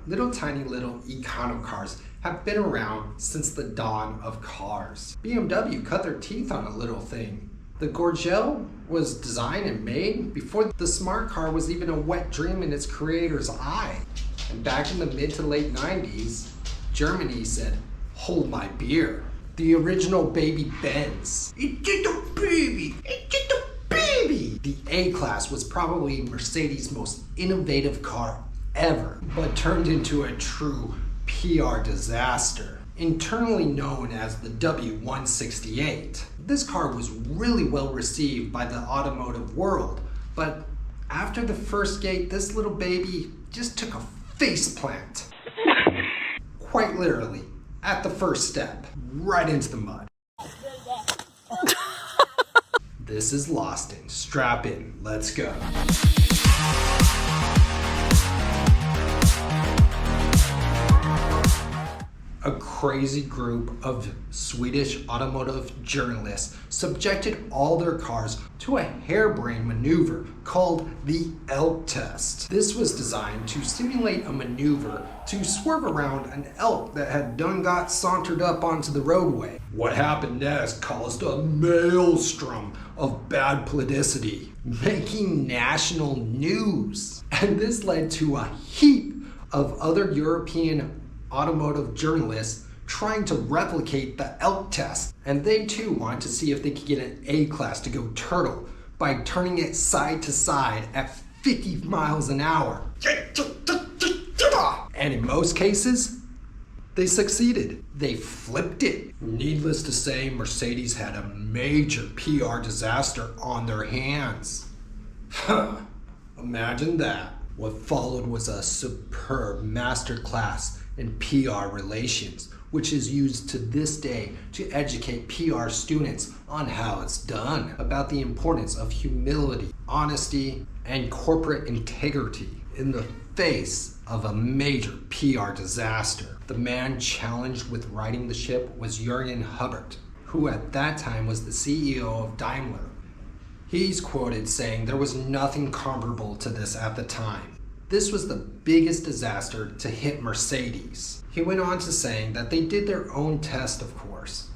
Little tiny little econo cars have been around since the dawn of cars. BMW cut their teeth on a little thing. The Gorgel was designed and made before the smart car was even a wet dream in its creator's eye. And back in the mid to late 90s, Germany said, "Hold my beer." The original baby Benz. It's just a baby, it's just a baby. The A-Class was probably Mercedes' most innovative car ever, but turned into a true PR disaster. Internally known as the W168. This car was really well received by the automotive world, but after the first gate, this little baby just took a face plant. Quite literally, at the first step, right into the mud. This is Lost in. Strap in, let's go. A crazy group of Swedish automotive journalists subjected all their cars to a harebrained maneuver called the elk test. This was designed to simulate a maneuver to swerve around an elk that had done got sauntered up onto the roadway. What happened next caused a maelstrom of bad publicity, making national news. And this led to a heap of other European automotive journalists trying to replicate the elk test. And they too wanted to see if they could get an A-Class to go turtle by turning it side to side at 50 miles an hour. And in most cases, they succeeded. They flipped it. Needless to say, Mercedes had a major PR disaster on their hands. Imagine that. What followed was a superb masterclass in PR relations, which is used to this day to educate PR students on how it's done, about the importance of humility, honesty, and corporate integrity in the face of a major PR disaster. The man challenged with righting the ship was Jürgen Hubbard, who at that time was the CEO of Daimler. He's quoted saying there was nothing comparable to this at the time. This was the biggest disaster to hit Mercedes. He went on to saying that they did their own test, of course,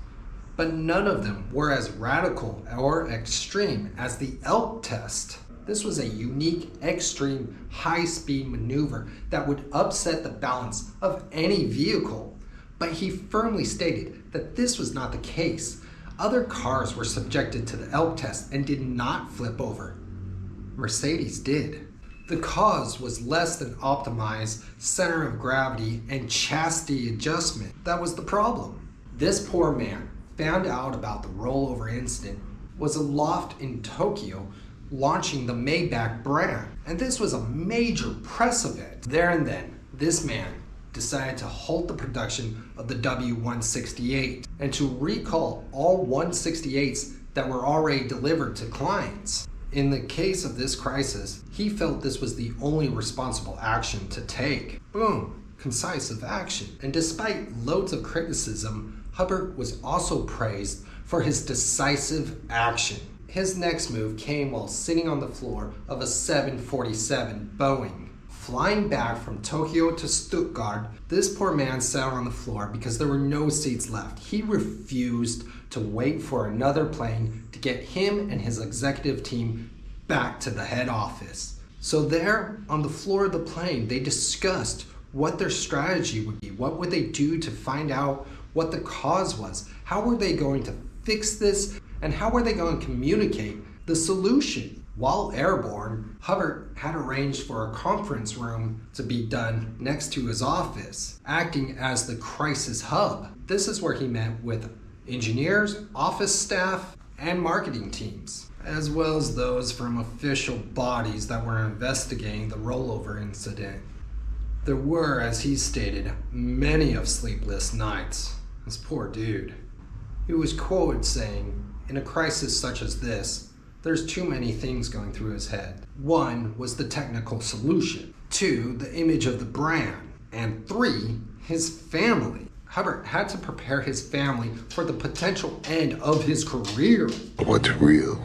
but none of them were as radical or extreme as the elk test. This was a unique, extreme, high-speed maneuver that would upset the balance of any vehicle. But he firmly stated that this was not the case. Other cars were subjected to the elk test and did not flip over. Mercedes did. The cause was less than optimized center of gravity and chassis adjustment. That was the problem. This poor man found out about the rollover incident, was aloft in Tokyo launching the Maybach brand, and this was a major press event. There and then, this man decided to halt the production of the W168 and to recall all 168s that were already delivered to clients. In the case of this crisis, he felt this was the only responsible action to take. Boom, concisive action. And despite loads of criticism, Hubbard was also praised for his decisive action. His next move came while sitting on the floor of a 747 Boeing. Flying back from Tokyo to Stuttgart, this poor man sat on the floor because there were no seats left. He refused to wait for another plane to get him and his executive team back to the head office. So there, on the floor of the plane, they discussed what their strategy would be. What would they do to find out what the cause was? How were they going to fix this? And how were they going to communicate the solution? While airborne, Hubbard had arranged for a conference room to be done next to his office, acting as the crisis hub. This is where he met with engineers, office staff, and marketing teams, as well as those from official bodies that were investigating the rollover incident. There were, as he stated, many of sleepless nights. This poor dude. He was quoted saying, "In a crisis such as this, there's too many things going through his head. 1 was the technical solution, 2, the image of the brand, and 3, his family." Hubbard had to prepare his family for the potential end of his career. What's real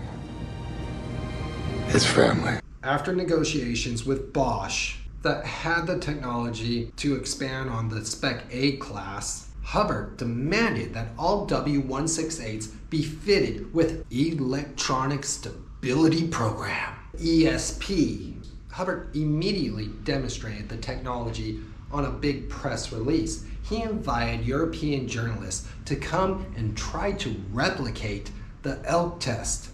is family. After negotiations with Bosch, the that had the technology to expand on the Spec A class, Hubbard demanded that all W168s be fitted with Electronic Stability Program, ESP. Hubbard immediately demonstrated the technology on a big press release. He invited European journalists to come and try to replicate the ELK test.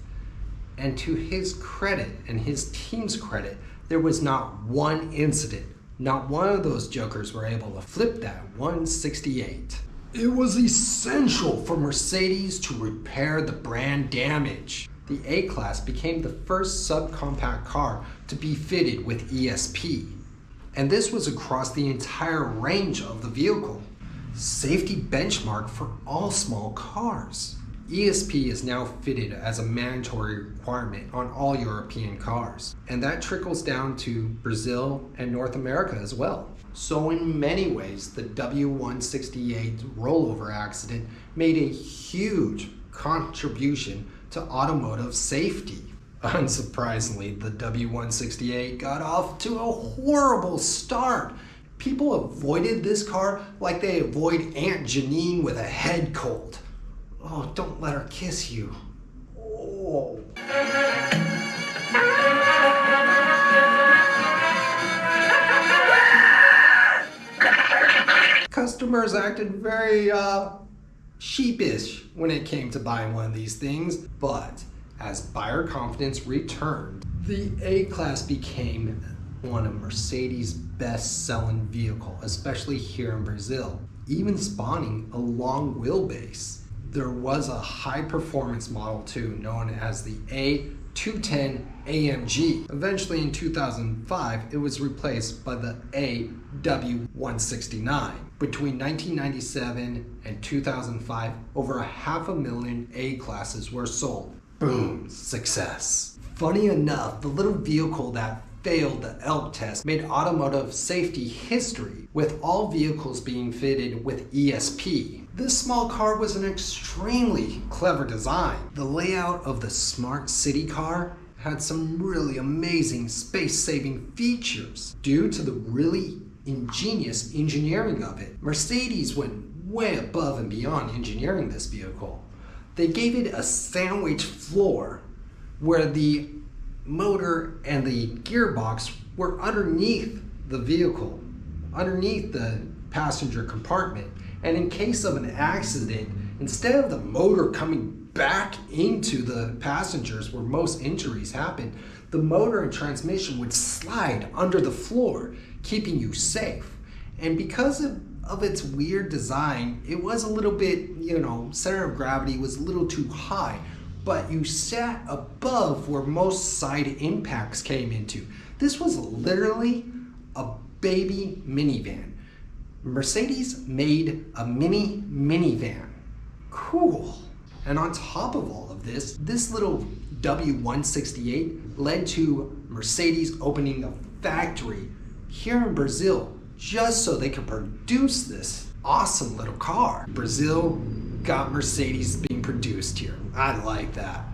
And to his credit and his team's credit, there was not one incident. Not one of those jokers were able to flip that 168. It was essential for Mercedes to repair the brand damage. The A-Class became the first subcompact car to be fitted with ESP. And this was across the entire range of the vehicle. Safety benchmark for all small cars. ESP is now fitted as a mandatory requirement on all European cars, and that trickles down to Brazil and North America as well. So in many ways, the W168 rollover accident made a huge contribution to automotive safety. Unsurprisingly, the W168 got off to a horrible start. People avoided this car like they avoid Aunt Janine with a head cold. Oh, don't let her kiss you. Oh. Customers acted very sheepish when it came to buying one of these things, but as buyer confidence returned, the A-Class became one of Mercedes' best-selling vehicle, especially here in Brazil, even spawning a long wheelbase. There was a high-performance model too, known as the A210 AMG. Eventually in 2005, it was replaced by the AW169. Between 1997 and 2005, over 500,000 A-classes were sold. Boom, success. Funny enough, the little vehicle that failed the ELK test made automotive safety history, with all vehicles being fitted with ESP. This small car was an extremely clever design. The layout of the smart city car had some really amazing space-saving features due to the really ingenious engineering of it. Mercedes went way above and beyond engineering this vehicle. They gave it a sandwich floor where the motor and the gearbox were underneath the vehicle, underneath the passenger compartment. And in case of an accident, instead of the motor coming back into the passengers where most injuries happen, the motor and transmission would slide under the floor, keeping you safe. And because of its weird design, it was a little bit, center of gravity was a little too high, but you sat above where most side impacts came into. This was literally a baby minivan. Mercedes made a mini minivan. Cool. And on top of all of this, this little W168 led to Mercedes opening a factory here in Brazil just so they could produce this awesome little car. Brazil got Mercedes being produced here. I like that.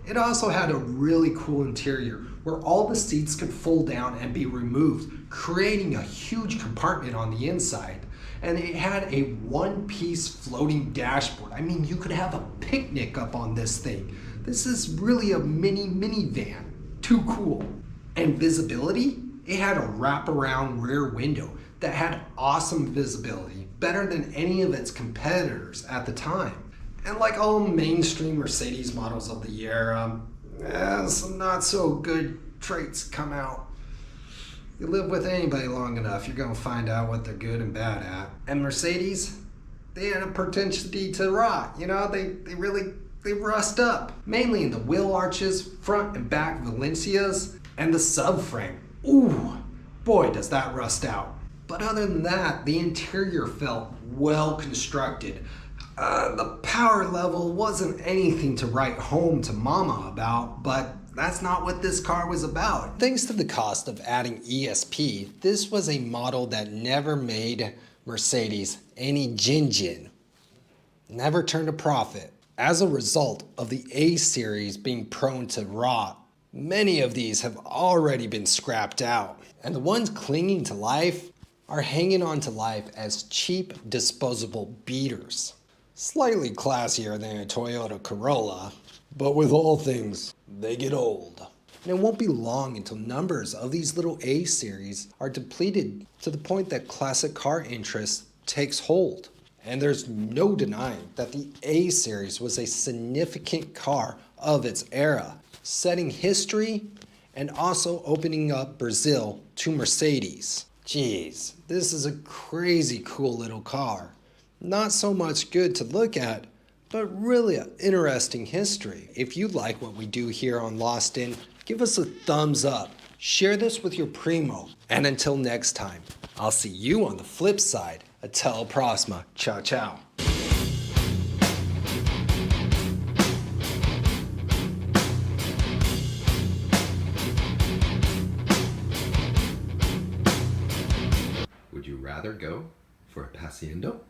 It also had a really cool interior where all the seats could fold down and be removed, creating a huge compartment on the inside. And it had a one-piece floating dashboard. I mean, you could have a picnic up on this thing. This is really a mini minivan. Too cool. And visibility? It had a wraparound rear window that had awesome visibility, better than any of its competitors at the time. And like all mainstream Mercedes models of the year, some not so good traits come out. You live with anybody long enough, you're gonna find out what they're good and bad at. And Mercedes, they had a propensity to rot. They rust up. Mainly in the wheel arches, front and back Valencias, and the subframe. Ooh, boy does that rust out. But other than that, the interior felt well constructed. The power level wasn't anything to write home to mama about, but that's not what this car was about. Thanks to the cost of adding ESP, this was a model that never made Mercedes any gin. Never turned a profit. As a result of the A series being prone to rot, Many of these have already been scrapped out, and the ones clinging to life are hanging on to life as cheap disposable beaters. Slightly classier than a Toyota Corolla, but with all things, they get old. And it won't be long until numbers of these little A series are depleted to the point that classic car interest takes hold. And there's no denying that the A series was a significant car of its era, setting history and also opening up Brazil to Mercedes. Geez, this is a crazy cool little car. Not so much good to look at, but really an interesting history. If you like what we do here on Lost In, give us a thumbs up. Share this with your primo. And until next time, I'll see you on the flip side. Até a próxima. Ciao, ciao. Would you rather go for a paseando?